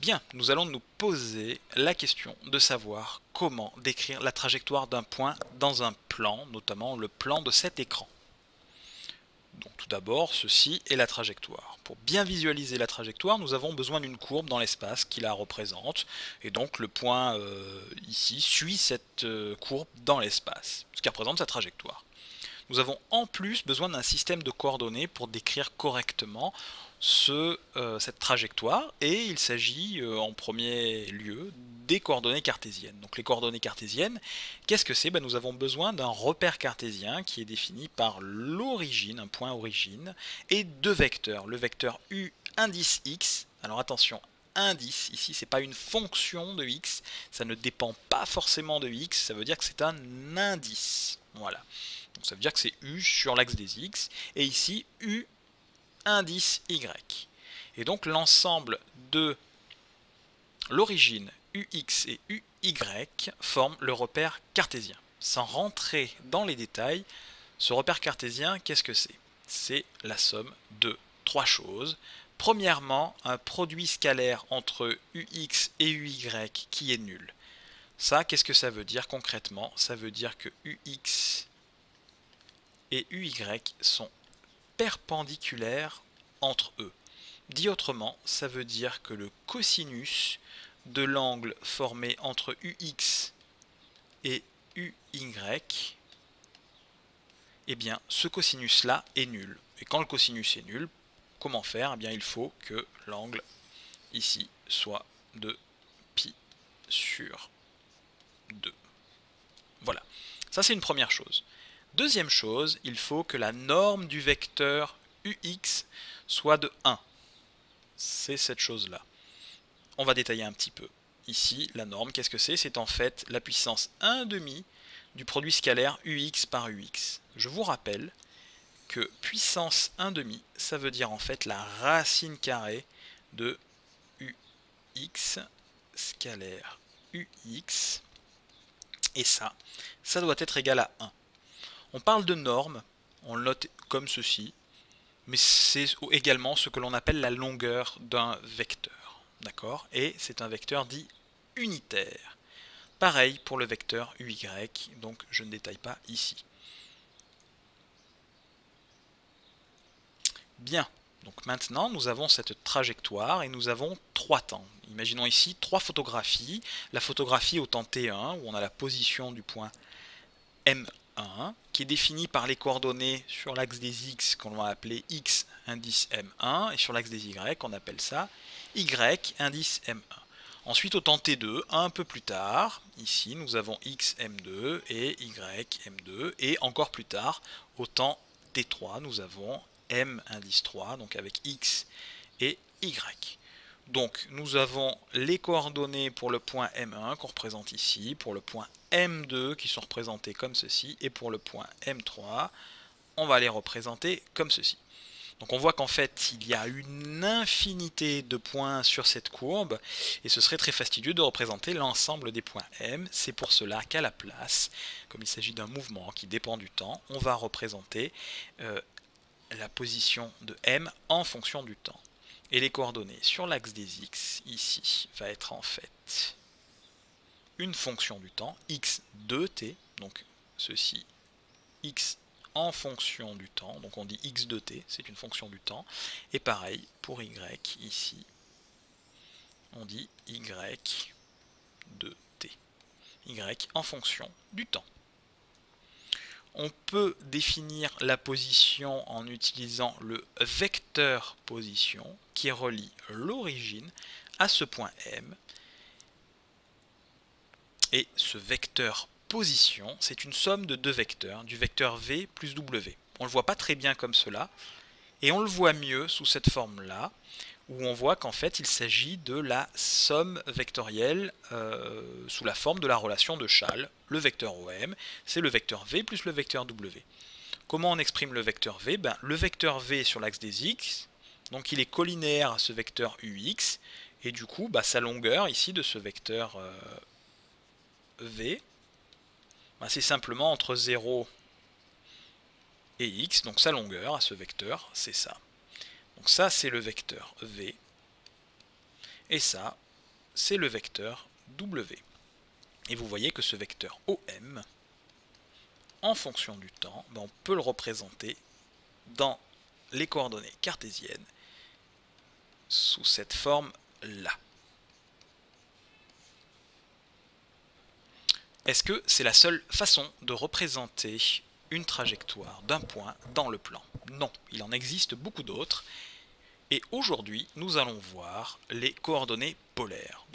Bien, nous allons nous poser la question de savoir comment décrire la trajectoire d'un point dans un plan, notamment le plan de cet écran. Donc tout d'abord, ceci est la trajectoire. Pour bien visualiser la trajectoire, nous avons besoin d'une courbe dans l'espace qui la représente. Et donc le point ici suit cette courbe dans l'espace, ce qui représente sa trajectoire. Nous avons en plus besoin d'un système de coordonnées pour décrire correctement cette trajectoire, et il s'agit en premier lieu des coordonnées cartésiennes. Donc les coordonnées cartésiennes, qu'est-ce que c'est? Nous avons besoin d'un repère cartésien qui est défini par l'origine, un point origine, et deux vecteurs. Le vecteur u indice x, alors attention, indice, ici c'est pas une fonction de x, ça ne dépend pas forcément de x, ça veut dire que c'est un indice. Voilà. Donc ça veut dire que c'est u sur l'axe des x, et ici u indice y. Et donc l'ensemble de l'origine ux et uy forment le repère cartésien. Sans rentrer dans les détails, ce repère cartésien, qu'est-ce que c'est? C'est la somme de trois choses. Premièrement, un produit scalaire entre ux et uy qui est nul. Ça, qu'est-ce que ça veut dire concrètement? Ça veut dire que ux et uy sont perpendiculaires entre eux. Dit autrement, ça veut dire que le cosinus de l'angle formé entre ux et uy, eh bien, ce cosinus-là est nul. Et quand le cosinus est nul, comment faire? Eh bien, il faut que l'angle ici soit de pi sur 2. Voilà, ça c'est une première chose. Deuxième chose, il faut que la norme du vecteur ux soit de 1. C'est cette chose-là. On va détailler un petit peu. Ici, la norme, qu'est-ce que c'est? C'est en fait la puissance 1/2 du produit scalaire ux par ux. Je vous rappelle que puissance 1/2, ça veut dire en fait la racine carrée de ux scalaire ux. Et ça doit être égal à 1. On parle de norme, on le note comme ceci, mais c'est également ce que l'on appelle la longueur d'un vecteur. D'accord? Et c'est un vecteur dit unitaire. Pareil pour le vecteur uy, donc je ne détaille pas ici. Bien, donc maintenant nous avons cette trajectoire et nous avons trois temps. Imaginons ici trois photographies. La photographie au temps t1, où on a la position du point M1, qui est définie par les coordonnées sur l'axe des x qu'on va appeler x indice M1, et sur l'axe des y, on appelle ça y indice M1. Ensuite, au temps t2, un peu plus tard, ici nous avons x M2 et y M2, et encore plus tard, au temps t3, nous avons M indice 3, donc avec x et y. Donc nous avons les coordonnées pour le point M1 qu'on représente ici, pour le point M2 qui sont représentées comme ceci, et pour le point M3, on va les représenter comme ceci. Donc on voit qu'en fait il y a une infinité de points sur cette courbe, et ce serait très fastidieux de représenter l'ensemble des points M. C'est pour cela qu'à la place, comme il s'agit d'un mouvement qui dépend du temps, on va représenter la position de M en fonction du temps. Et les coordonnées sur l'axe des x, ici, va être en fait une fonction du temps, x de t, donc ceci, x en fonction du temps, donc on dit x de t, c'est une fonction du temps, et pareil pour y, ici, on dit y de t, y en fonction du temps. On peut définir la position en utilisant le vecteur position qui relie l'origine à ce point M. Et ce vecteur position, c'est une somme de deux vecteurs, du vecteur v plus w. On ne le voit pas très bien comme cela, et on le voit mieux sous cette forme-là, où on voit qu'en fait il s'agit de la somme vectorielle sous la forme de la relation de Schall. Le vecteur OM, c'est le vecteur V plus le vecteur W. Comment on exprime le vecteur V? Le vecteur V sur l'axe des X, donc il est collinéaire à ce vecteur UX, et du coup sa longueur ici de ce vecteur V, c'est simplement entre 0 et X, donc sa longueur à ce vecteur, c'est ça. Donc ça c'est le vecteur V, et ça c'est le vecteur W. Et vous voyez que ce vecteur OM, en fonction du temps, on peut le représenter dans les coordonnées cartésiennes sous cette forme-là. Est-ce que c'est la seule façon de représenter une trajectoire d'un point dans le plan? Non, il en existe beaucoup d'autres. Et aujourd'hui, nous allons voir les coordonnées polaires.